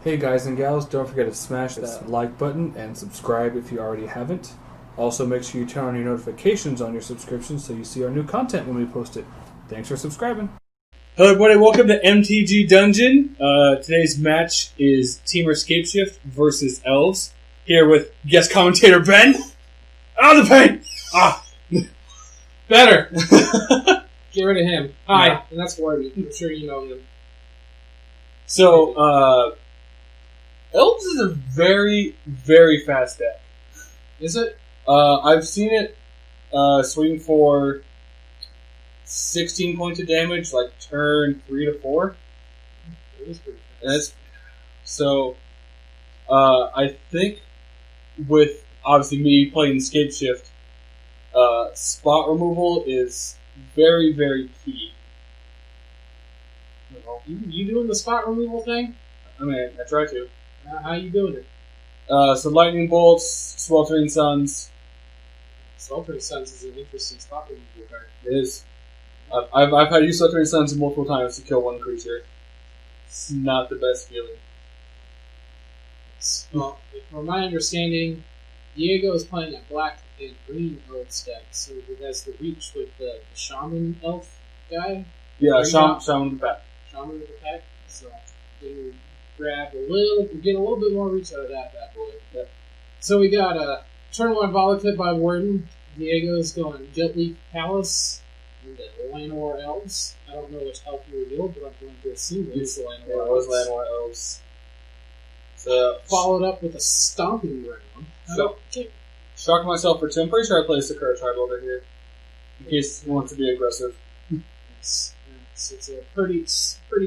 Hey guys and gals, don't forget to smash that like button and subscribe if you already haven't. Also make sure you turn on your notifications on your subscription so you see our new content when we post it. Thanks for subscribing. Hello everybody, welcome to MTG Dungeon. Today's match is temur scapeshift versus elves. Here with guest commentator Ben. The pain! Better! Get rid of him. Hi, yeah. And that's Warby. I'm sure you know him. So, elves is a very, very fast deck. Is it? I've seen it swing for 16 points of damage, like turn 3 to 4. It is pretty fast. And it's, so, I think with, obviously, me playing scapeshift, spot removal is very, very key. You doing the spot removal thing? I mean, I try to. How you doing it? So lightning bolts, sweltering suns. Sweltering Suns is an interesting spot removal card. It is. I've had used sweltering suns multiple times to kill one creature. It's not the best feeling. Well, from my understanding, Diego is playing a black and green elves deck, so it has the reach with the shaman elf guy. Yeah, shaman with the pack. Shaman with the pack. So you grab get a little bit more reach out of that bad boy. Yep. So we got a turn 1 Volakut by Warden. Diego's going Guiltleaf Palace and the Llanowar Elves. I don't know which elf you revealed, but I'm going to assume it's the Llanowar Yeah, it was Llanowar Elves. So followed up with a Stomping Ground. Shocked myself for 2. I'm pretty sure I placed a card tribal over here. In case he wants to be aggressive. It's a pretty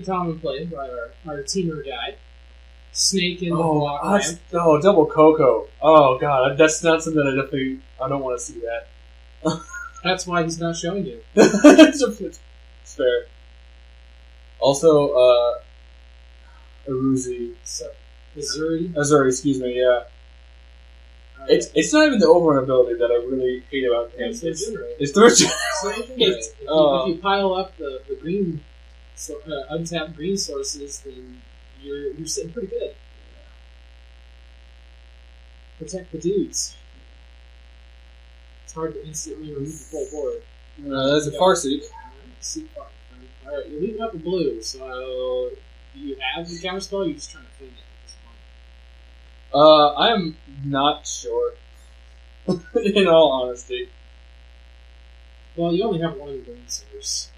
common play by our teamer guy. Snake in the block ramp. Double Coco. Oh god, that's not something I don't want to see that. That's why he's not showing you. It's fair. Also, Aruzi. Azuri, excuse me, yeah. It's not even the overrun ability that I really hate about him. It's the regenerate. If you pile up the green, untapped green sources, then you're sitting pretty good. Protect the dudes. It's hard to instantly remove the full board. That's a Farseek. Alright, you're leaving up a blue, so do you have the counterspell or are you just trying to find it at this point? I'm not sure. In all honesty. Well, you only have one green source.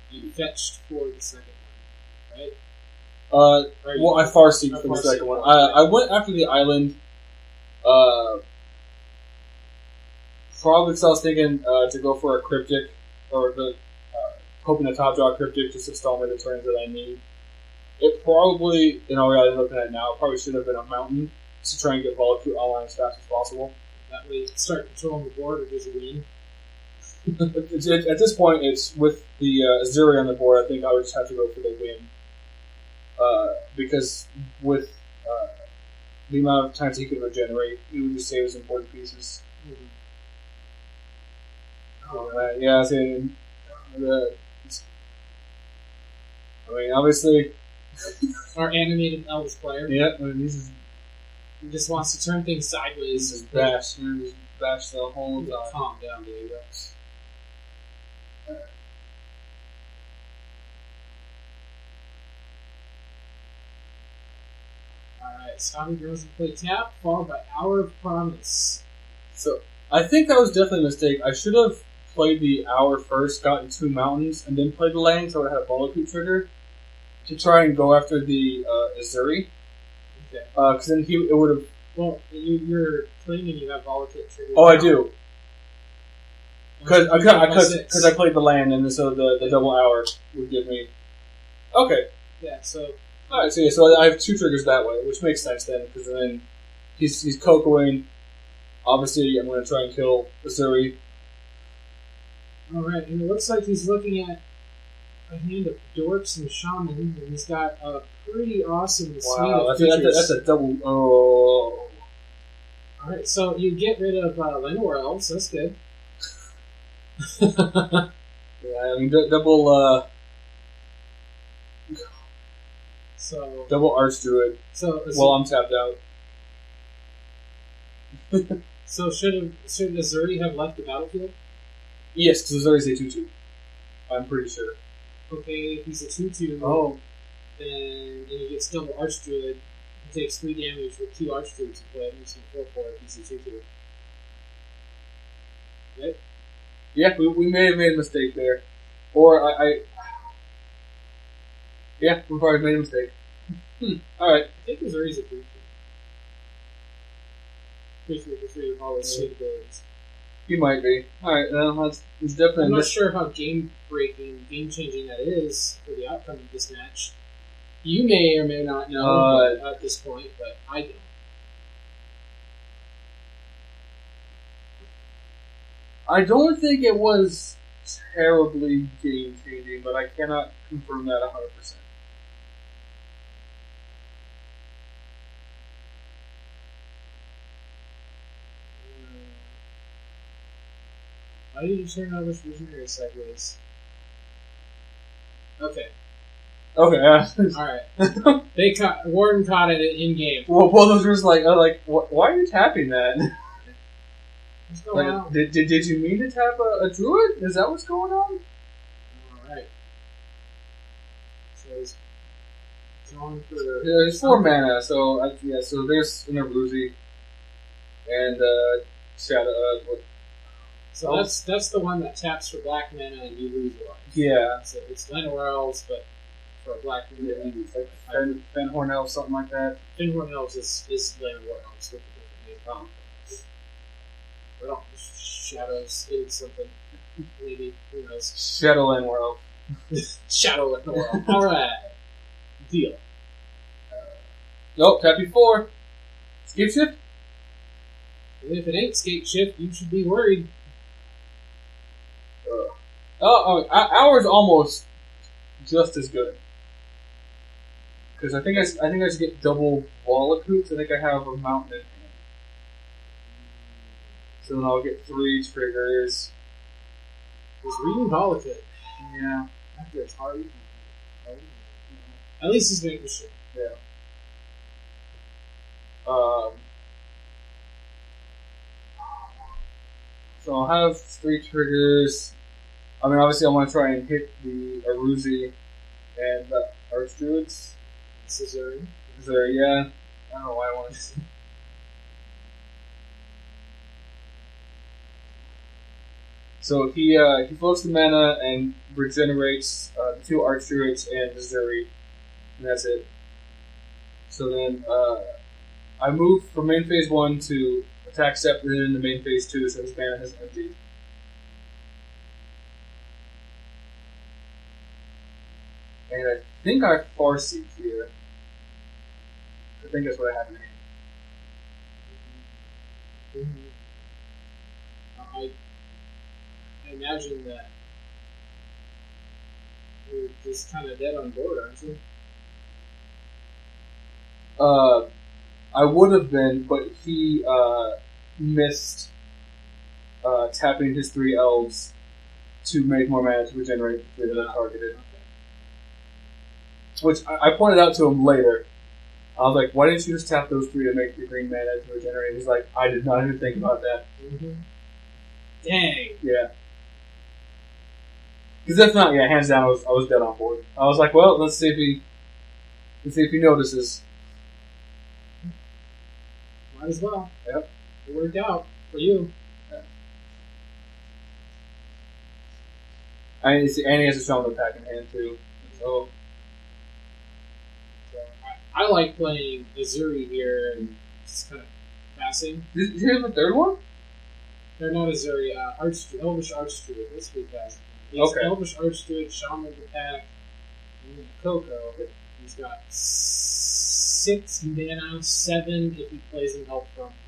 You fetched for the second one, right? Well, I Farseeked for the second one. I went after the island. Probably because I was thinking to go for a cryptic, or hoping to top draw a cryptic just to stall me the turns that I need. It probably, in all reality, looking at it now, it probably should have been a mountain to try and get Volakut online as fast as possible. That way you can start controlling the board or just win. At this point, it's with the Azuri on the board, I think I would just have to go for the win. Because with the amount of times he could regenerate, he would just save his important pieces. Mm-hmm. Yeah, I mean, obviously... Our animated elves player. Yeah, I mean, he just wants to turn things sideways. Just bash the whole time. Calm down, Diego. Alright, Stomping Grounds and play tap, followed by Hour of Promise. So, I think that was definitely a mistake. I should have played the Hour first, gotten 2 mountains, and then played the land, so I would have had a Volakut trigger to try and go after the Azuri. Okay. Because then it would have... Well, you're claiming you have Volakut trigger. Oh, I do. Because I played the land, and so the double Hour would give me... Okay. Yeah, so... Alright, so I have 2 triggers that way, which makes sense then, because then he's Cocoing. Obviously, I'm going to try and kill Azuri. Alright, and it looks like he's looking at a hand of dorks and shamans, and he's got a pretty awesome suite of features. That's a double... Oh... Alright, so you get rid of Llanowar Elves, that's good. Yeah, I mean, double... So, Double Archdruid. so, Well, I'm tapped out. so should Azuri have left the battlefield? Yes, because there's always a 2/2. I'm pretty sure. Okay, if he's a 2/2, Oh. then he gets double Archdruid. He takes 3 damage with 2 Archdruids to play. It makes him 4/4 if he's a 2/2. Right? Yeah, we may have made a mistake there. Or yeah, we probably made a mistake. Alright. I think Azuri's a 3/3. 3/3 for 3 with all his sweet abilities. He might be. Alright, well, it's definitely I'm not sure how game-breaking, game-changing that is for the outcome of this match. You may or may not know at this point, but I don't. I don't think it was terribly game-changing, but I cannot confirm that 100%. Why did you turn Elvish Visionary sideways? Okay. Okay, yeah. Alright. Warden caught it in game. Well, both of us were just like, why are you tapping that? What's going Like, on? did you mean to tap a druid? Is that what's going on? Alright. So he's going for... Yeah, there's 4 mana, so so there's an Aruzi and Shadow. So that's the one that taps for black mana and you lose a life. Yeah, So it's Llanowar Elves, but for black mana you lose like Fenhorn Elf, something like that. Finhorn Elves is Llanowar Elves with a different name. Or not, Shadows is something. Maybe. Who knows? Shadowland World. Shadow Llanowar Elf. Alright. Deal. Nope, tapping 4. Scapeshift? And if it ain't scapeshift, you should be worried. Ours almost just as good. Because I think I should get double Wallacoots. I think I have a mountain in hand. So then I'll get 3 triggers. He's reading Volakut. Yeah. After it's hard. At least he's making sure. Yeah. So I'll have 3 triggers. I mean, obviously, I want to try and hit the Aruzi and the Archdruids. Scissor. Is there? Yeah. I don't know why I want to. So he floats the mana and regenerates the 2 Archdruids and Missouri, and that's it. So then I move from main phase 1 to attack step, and then into main phase 2, so his mana has emptied. And I think I Farseek here. I think that's what I have in hand. I imagine that you're just kind of dead on board, aren't you? I would have been, but he missed tapping his 3 elves to make more mana to regenerate the 3 that I targeted. Okay. Which I pointed out to him later. I was like, why didn't you just tap those 3 to make the green mana to regenerate? He's like, I did not even think about that. Mm-hmm. Dang. Yeah. Because if not, yeah, hands down, I was dead on board. I was like, well, let's see if he notices. Might as well. Yep. It worked out for you. And he has a strong attack in hand too. So I like playing Azuri here and just kind of passing. did you have a 3rd one? They're not Azuri, Elvish Archdruid. That's what he has. He's Okay. Elvish Archdruid, Shaman attack, and then Coco. He's got 6 mana, 7 if he plays an elf from hand.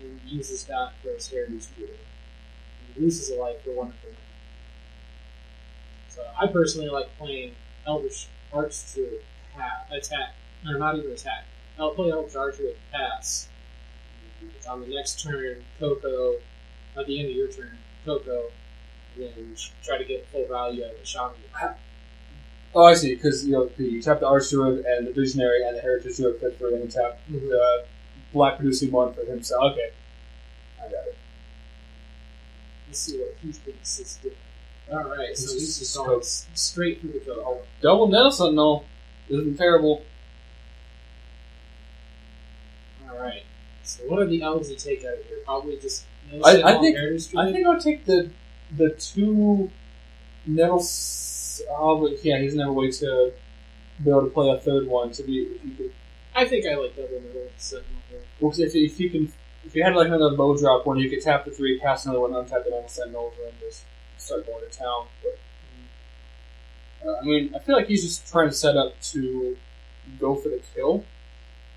And uses that for his Heritage Druid. And he loses a life for 1 of them. So I personally like playing Elvish Archdruid attack. No, not even attack. I'll play Elvish Archdruid pass. On the next turn, Coco, at the end of your turn, Coco, and then try to get full value out of the Shaman attack. Oh, I see. Because you tap the Archdruid and the Visionary and the Heritage Druid fit for him, and tap the black producing one for himself. Okay, I got it. Let's see what he thinks is different. All right, so he's just going straight through the code. Oh, double Nettle Sentinel isn't terrible. All right. So what are the elves you take out of here? Probably just I think I'll take the two Nettle. Oh, but yeah, he doesn't have a way to be able to play a third one. To be, if you could, I think I like double Nettle Sentinel here. well, if you had like another bow drop one, you could tap the 3, cast another one, untap the Nettle Sentinel, and just start going to town. But I mean, I feel like he's just trying to set up to go for the kill.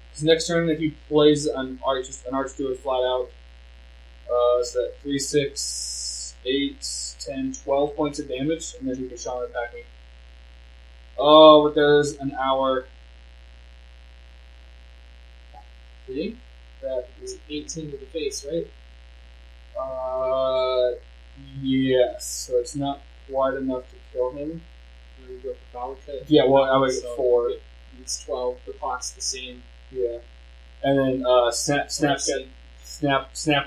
Because next turn, if he plays an Archdruid flat out, it's that 3, 6, 8, 10, 12 points of damage, and then he can shaman attack me. Oh, but there's an hour. See? That is 18 to the face, right? Yes. So it's not quite enough to kill him. Now you go for power cut. Yeah, well, I would get 4. It's 12. The clock's the same. Yeah. And then snap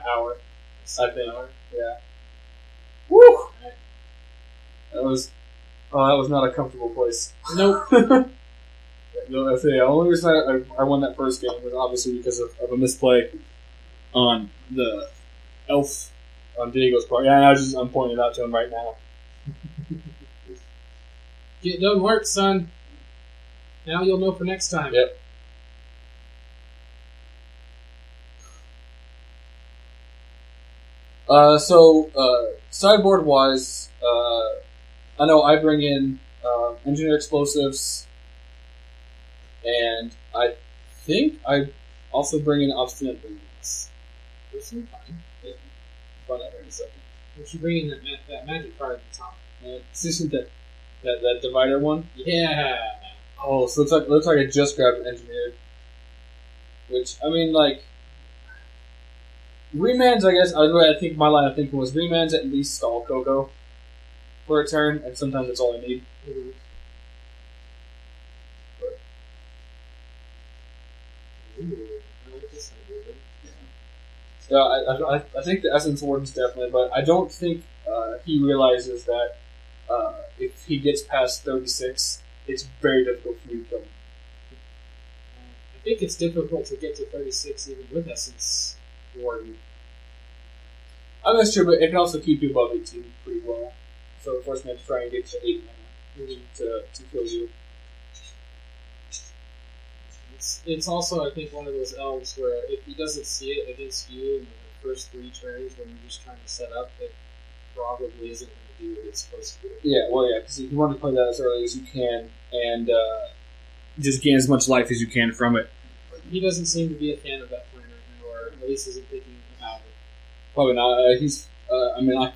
hour. I think. Yeah. Woo! Right. That was not a comfortable place. Nope. No, that's the only reason I won that first game was obviously because of a misplay on the elf on Diego's part. Yeah, I'm pointing it out to him right now. Get done work, son. Now you'll know for next time. Yep. Sideboard wise, I know I bring in engineer explosives, and I think I also bring in obstinate beings. Those seem fine. Yeah. I'll find out here in a second. What you bring in that magic card at the top? This isn't that divider one. Yeah. Oh, so it looks like I just grabbed an engineered. Which I mean, like. Remands, I guess, I think my line of thinking was remands at least stall Coco for a turn, and sometimes that's all I need. Mm-hmm. I like this idea. Yeah, I think the Essence Warden's definitely, but I don't think he realizes that if he gets past 36, it's very difficult for you to kill him. I think it's difficult to get to 36 even with Essence Warden. I mean, that's true, but it can also keep you above 18 pretty well. So the first man to try and get to 8 mana to kill you. It's also, I think, one of those elves where if he doesn't see it against you in the first 3 turns when you're just trying to set up, it probably isn't going to do what it's supposed to do. Yeah, well, yeah, because you want to play that as early as you can and just gain as much life as you can from it. He doesn't seem to be a fan of that plan right now, or at least isn't thinking about it. Probably not.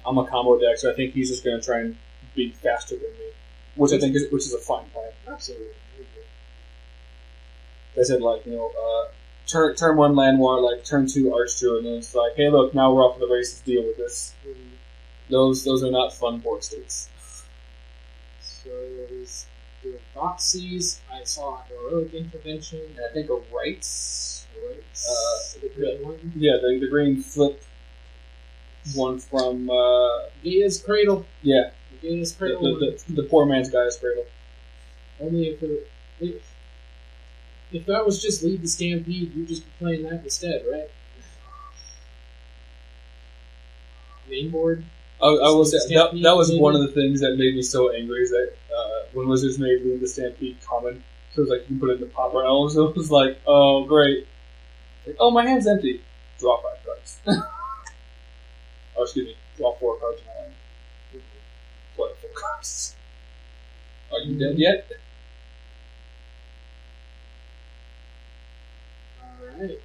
I'm a combo deck, so I think he's just going to try and be faster than me, which I think is a fine plan. Absolutely. They said, like, turn 1 land war, like turn 2 Archdruid, and then it's like, hey, look, now we're off to the races. Deal with this. Mm-hmm. Those are not fun board states. So there's the Boxies. I saw a heroic intervention. And I think a rights. The green one. Yeah, the green flip one from Gaia's Cradle. Yeah, Gaia's Cradle. the poor man's Gaia's Cradle. Only if that was just Lead the Stampede, you'd just be playing that instead, right? Main board. I will say that was one of the things that made me so angry is that when Wizards made Lead the Stampede common, so it was like you can put it in the Pauper Elves, so it was like, oh great, like, oh my hand's empty, draw 5 cards. Oh, excuse me, draw 4 cards in my hand. Play 4 cards. Are you dead yet? Alright.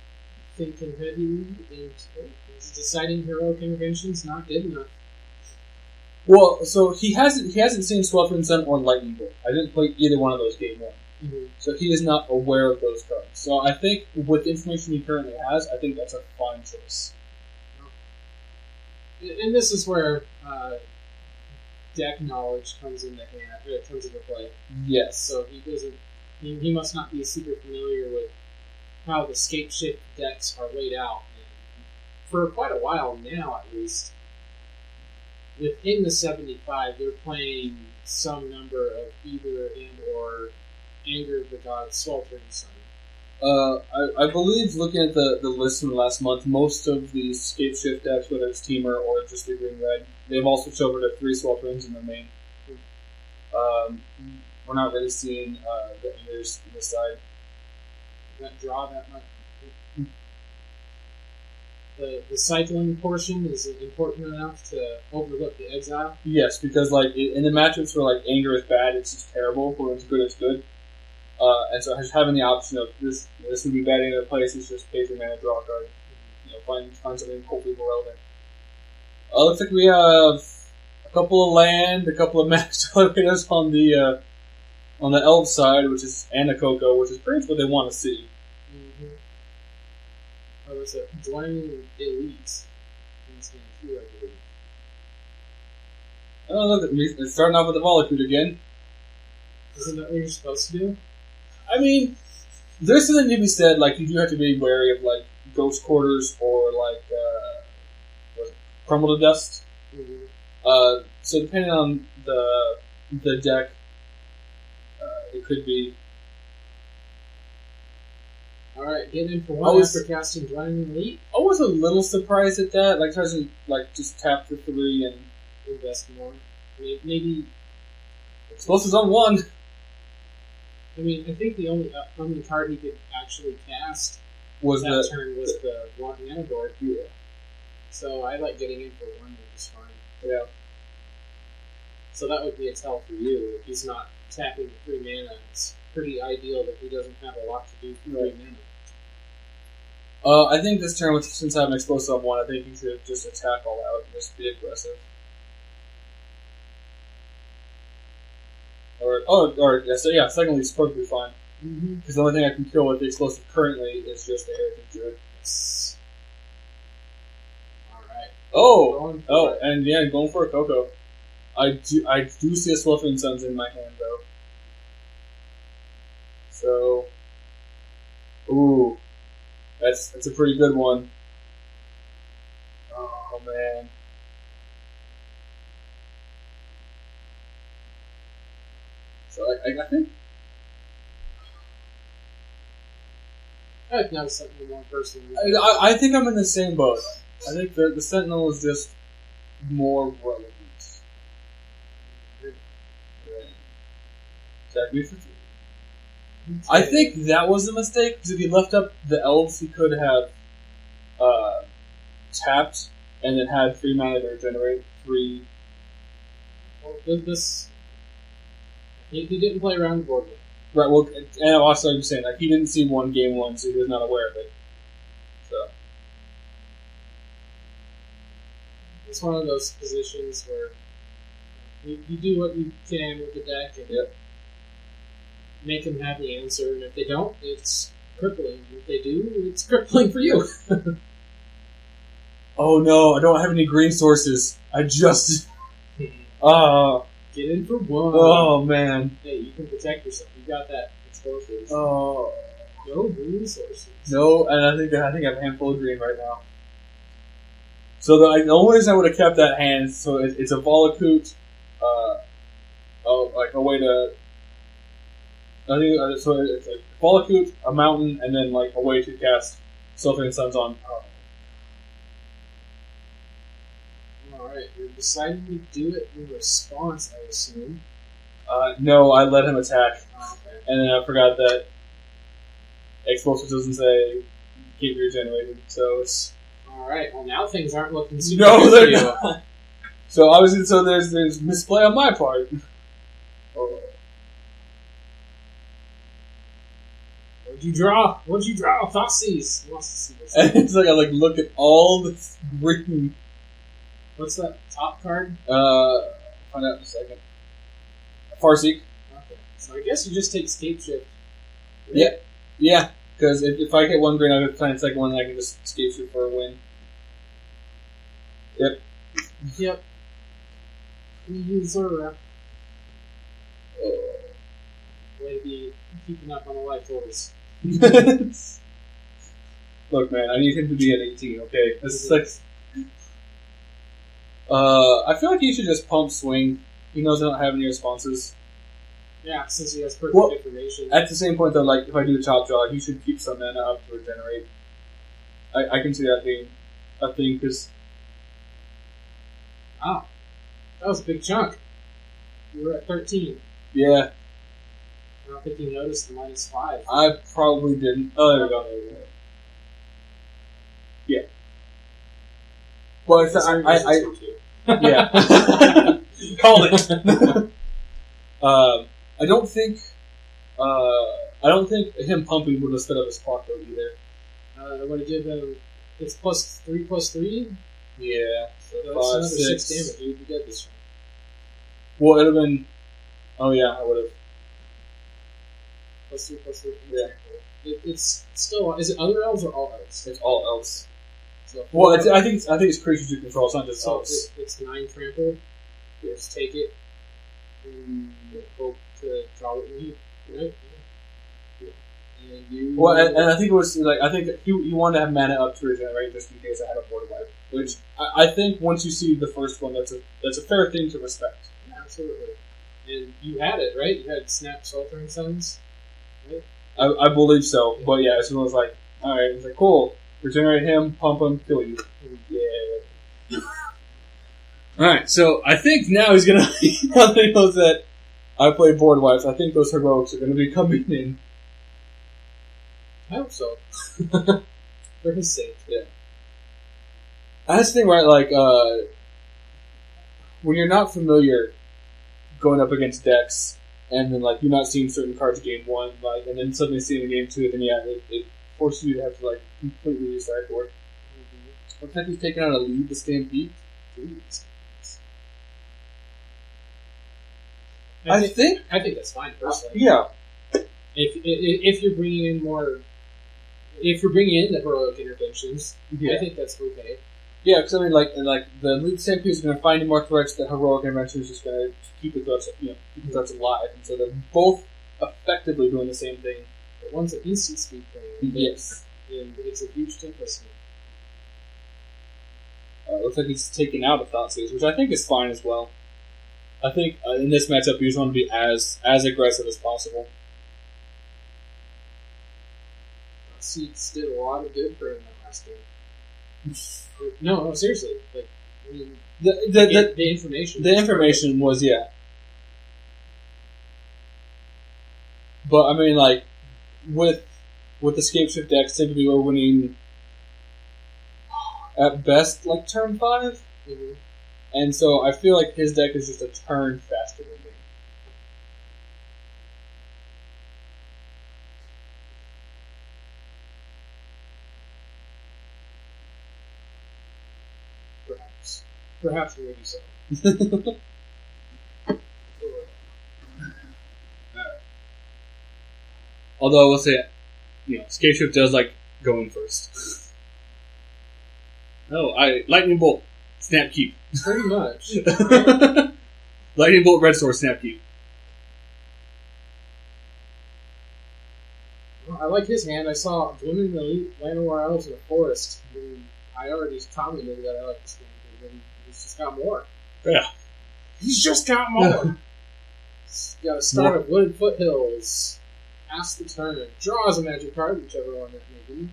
Thinking heavy into deciding heroic intervention's not good enough. Well, so he hasn't seen Sweltering Sun or Lightning Bolt. I didn't play either one of those game 1. Mm-hmm. So he is not aware of those cards. So I think with the information he currently has, I think that's a fine choice. And this is where deck knowledge comes into play. Yes. So he doesn't. He must not be super familiar with how the scapeshift decks are laid out. And for quite a while now, at least, within the 75, they're playing some number of either and or Anger of the Gods, Sweltering Sun. I believe, looking at the list from last month, most of the scapeshift decks, whether it's temur or just the green-red, they've all switched over to 3 Swelterings in their main. We're not really seeing the Angers on this side. That draw that much. The cycling portion is important enough to overlook the exile. Yes, because like in the matchups where like Anger is bad, it's just terrible. When it's good, it's good. And so just having the option of this would be bad in other places, just pay 3 mana, draw a card. Find something hopefully more relevant. Looks like we have a couple of land, a couple of max tokens on the elf side, which is and a Coco, which is pretty much what they want to see. Mm-hmm. Oh, it's a Dwayne Elite. I believe. Oh, look, it's starting off with the Volacute again. Isn't that what you're supposed to do? I mean, there's something to be said, like, you do have to be wary of, like, Ghost Quarters or, like, Crumble to Dust. Mm-hmm. So depending on the deck, it could be... Alright, get in for one after casting Dwayne Elite. I was a little surprised at that, like, tries to, like, just tap for 3 and... invest more. Maybe... Explosives on 1! I mean, I think the only card he could actually cast was that turn was the one Anador. Yeah. So I like getting in for 1, which is fine. Yeah. So that would be a tell for you. If he's not tapping the 3 mana, it's pretty ideal that he doesn't have a lot to do for 3 mana. I think this turn, since I have an explosive on 1, I think he should just attack all out and just be aggressive. Secondly, it's perfectly fine. Because the only thing I can kill with the explosive currently is just a Heritage Druid. Yes. Alright. Going for a Coco. I do see a Sweltering Suns in my hand, though. So... Ooh. That's a pretty good one. Oh, man. So I think... I think now something more personal. I think I'm in the same boat. I think the Sentinel is just more relevant. Exactly. I think that was a mistake, because if he left up the elves, he could have tapped and then had 3 mana to regenerate 3. Well, he didn't play around the board with it. Right, well, and also I'm saying, like, he didn't see one game 1, so he was not aware of it. So. It's one of those positions where you do what you can with the deck and make them have the answer, and if they don't, it's crippling. If they do, it's crippling for you. Oh no, I don't have any green sources. I just... Get in for 1. Oh man. Hey, you can protect yourself. You got that explosives. Oh. No green sources. No, and I think I have a handful of green right now. So the only reason I would have kept that hand, so it's a Volacute, like a way to... I think so. It's like Volacute, a mountain, and then like a way to cast Sweltering Suns on. All right, you're deciding to do it in response, I assume. No, I let him attack, Okay. and then I forgot that Explosive doesn't say keep regenerated, so it's... All right. Well, now things aren't looking super No, good they're for you. not. So obviously, there's misplay on my part. Oh. What'd you draw? Thoughtseize. He wants to see this. And it's like I look at all this green. What's that top card? Find out in a second. Farseek. Okay. So I guess you just take scapeshift. Right? Yeah. Because if I get 1 green, I have to find a second one, and I can just scapeshift for a win. Yep. User. Way to be keeping up on the life totals. Look, man, I need him to be at 18, okay? This is like... I feel like he should just pump swing. He knows I don't have any responses. Yeah, since he has perfect information. At the same point, though, like, if I do the top draw, he should keep some mana up to regenerate. I can see that being a thing, because... Wow. That was a big chunk. You were at 13. Yeah. I don't think you noticed the -5. I probably didn't. Oh, there we go. Yeah. Well, yeah. Called it. I don't think him pumping would have sped up his clock though either. I would have given him. It's +3/+3. Yeah. So That's 5, another 6 damage. You'd be dead this round. Well, it'd have been. Oh yeah, I would have. +3/+3. Yeah. It's still. Is it other elves or all elves? It's all elves. So Well, I think it's creatures you control. It's not just so elves. it's 9 trample. You just take it and hope to draw what you need, right? Yeah. And you. Well, and I think it was like I think you wanted to have mana up to regenerate just in case I had a board wipe. Which I think once you see the first one, that's a fair thing to respect. Yeah, absolutely. And you had it, right? You had snap sweltering suns, right? I believe so. But yeah, as soon as like, alright, it's like cool. Regenerate him, pump him, kill you. Yeah. Alright, so I think now he's gonna now that he knows that I play board wipes, I think those heroics are gonna be coming in. I hope so. For his sake. Yeah. That's the thing, right? Like, when you're not familiar going up against decks, and then like you're not seeing certain cards game 1, like, and then suddenly seeing in game 2, then yeah, it forces you to have to like completely restart board. Looks like he's taking out a lead to Stampede. I think that's fine personally. yeah. If you're bringing in more, if you're bringing in the heroic interventions, Yeah. I think that's okay. Yeah, because I mean, like the lead Stampede is going to find you more threats. The heroic intervention is just going to keep the threats, keep the threats alive, and so they're both effectively doing the same thing. But one's an instant speed thing. Yes. And it's a huge tempo swing. Looks like he's taking out a Thought Seize, which I think is fine as well. I think in this matchup, you just want to be as aggressive as possible. Seeds did a lot of good for him that last game. No, seriously. Like, I mean, the information. The information was, yeah. But, I mean, like, with the scapeshift decks, typically we're winning at best, like, turn 5. Mm-hmm. And so I feel like his deck is just a turn faster than me. Perhaps maybe so. Although I will say, scapeshift does like going first. Lightning bolt, snap keep. Pretty much. Lightning bolt, red sword, snap keep. Well, I like his hand. I saw Blooming the Elite Llanowar Elves in the Forest. And I already commented that I like this hand. And then he's just got more. Yeah. He's just got more. He's got a start of Wooded Foothills. Pass the turn. Draws a magic card, whichever one that may be.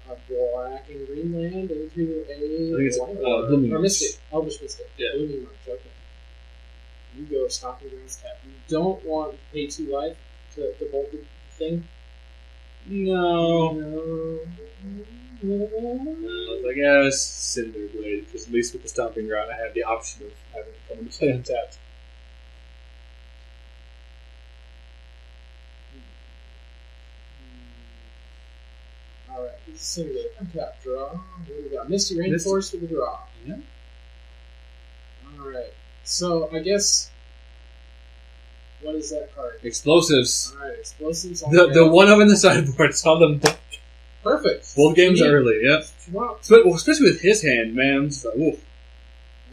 A black and green land into a... I think it's Blooming or March. Mystic. Elvish Mystic. Yeah. Blooming March, okay. You go Stomping Grounds tap. You don't want to pay 2 life to bolt the thing. No. No. I was like, yeah, it's Cinder Blade, because at least with the Stomping Ground, I have the option of having it come into play untapped. Alright, let's see the untap draw. What do we got? Misty Rainforest with the draw. Yeah. Alright, so I guess. What is that card? Explosives. Alright, explosives. The one up in the sideboard, it's on them. Perfect. Both games Yeah. early, yep. Wow. Especially with his hand, man. It's like, oof.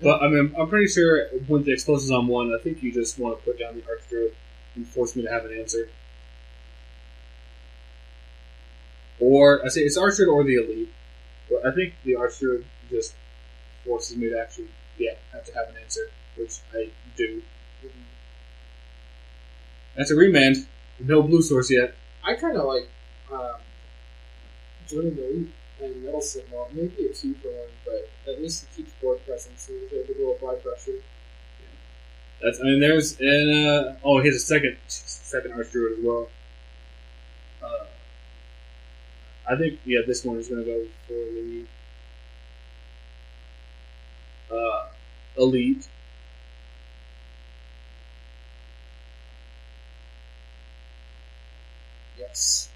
But I mean, I'm pretty sure with the explosives on one, I think you just want to put down the Archdruid and force me to have an answer. Or I say it's Archdruid or the Elite, but I think the Archdruid just forces me to actually, have to have an answer, which I do. That's a remand. No blue source yet. I kind of like joining the Elite and Metal Sentinel. Maybe a 2 for 1, but at least it keeps board presence, so you have to go apply pressure. That's. I mean, there's and he has a second Archdruid as well. I think this one is going to go for the Elite. Yes.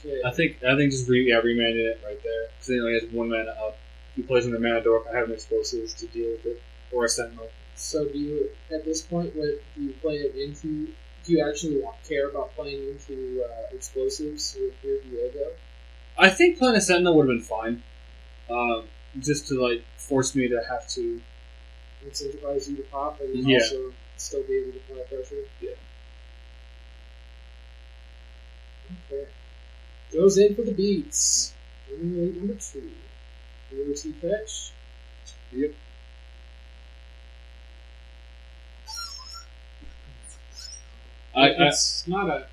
Okay. I think just remanding it right there because he only has 1 mana up. He plays in the mana dork. I have an explosives to deal with it, or a sentinel. So do you, at this point, do you play it into? Do you actually care about playing into explosives with your Diego? I think playing a sentinel would have been fine, just to force me to have to incentivize you to pop and then also still be able to apply pressure. Yeah. Okay. Goes in for the beats. Elite number 2. UOT fetch. Yep. It's not an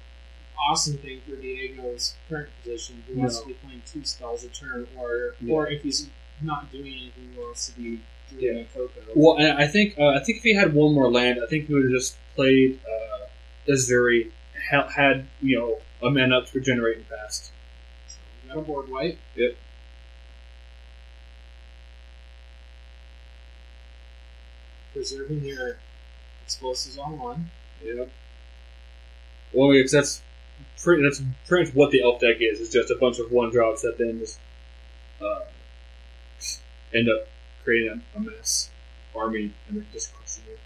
awesome thing for Diego's current position. He wants to be playing 2 spells a turn, or if he's not doing anything, he wants to be doing a Coco. Well, and I think if he had 1 more land, I think he would have just played Azuri, had a mana up to regenerate and fast. So we got a board wipe. Yep. Preserving your explosives on 1. Yep. Well, because that's pretty much what the elf deck is. It's just a bunch of 1-drops that then just end up creating a mess army and then just crushing it.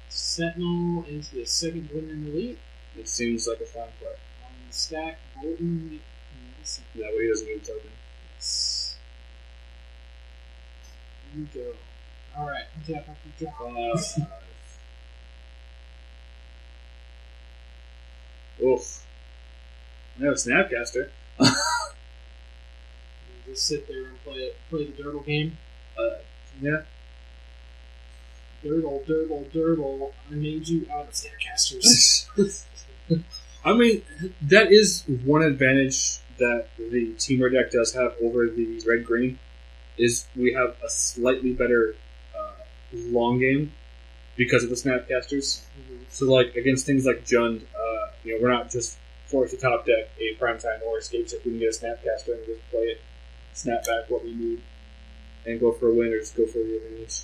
Sentinel into the second win in the Elite. It seems like a fine play. On the stack, Bolton. That way he doesn't need a token. Yes. Here we go. Alright, tap up the draw. Oof. I have a Snapcaster. Just sit there and play the Dirtle game. Yeah. Dirtle. I made you out of Snapcasters. I mean, that is one advantage that the temur deck does have over the red-green, is we have a slightly better long game because of the Snapcasters. Mm-hmm. So, against things like Jund, we're not just forced to top deck a Primetime or Scapeshift. We can get a Snapcaster and just play it, snap back what we need, and go for a win or just go for the advantage.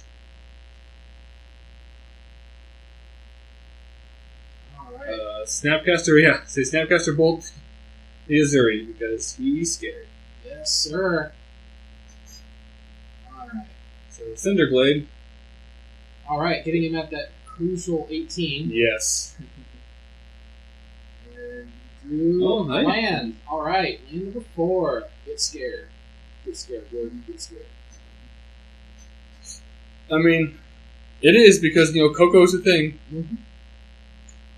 Alright. Snapcaster, say Snapcaster Bolt the Azuri because he's scared. Yes, sir. Alright. So Cinderglade. Alright, getting him at that crucial 18. Yes. And drew nice. land. Alright, land number 4. Get scared. Gordon, get scared. I mean, it is because, Coco's a thing. Mm-hmm.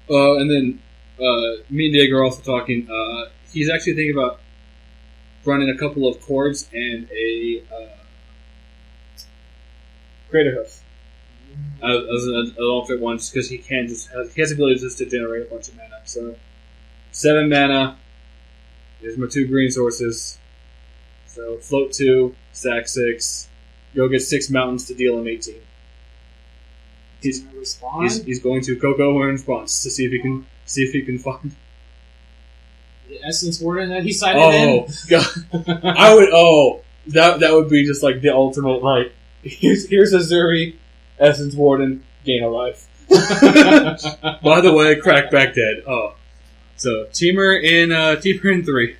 And then me and Diego are also talking. He's actually thinking about running a couple of chords and a Crater Hoof as an alternate one, just because he has the ability just to generate a bunch of mana. So 7 mana. There's my 2 green sources. So float 2, sack 6. Go get 6 mountains to deal him 18. He's going to Coco in response to see if he can find the Essence Warden that he cited in. Oh god! I would. Oh, that would be just the ultimate. Here's Azuri, Essence Warden, gain a life. By the way, crack back dead. Oh, so temur in 3.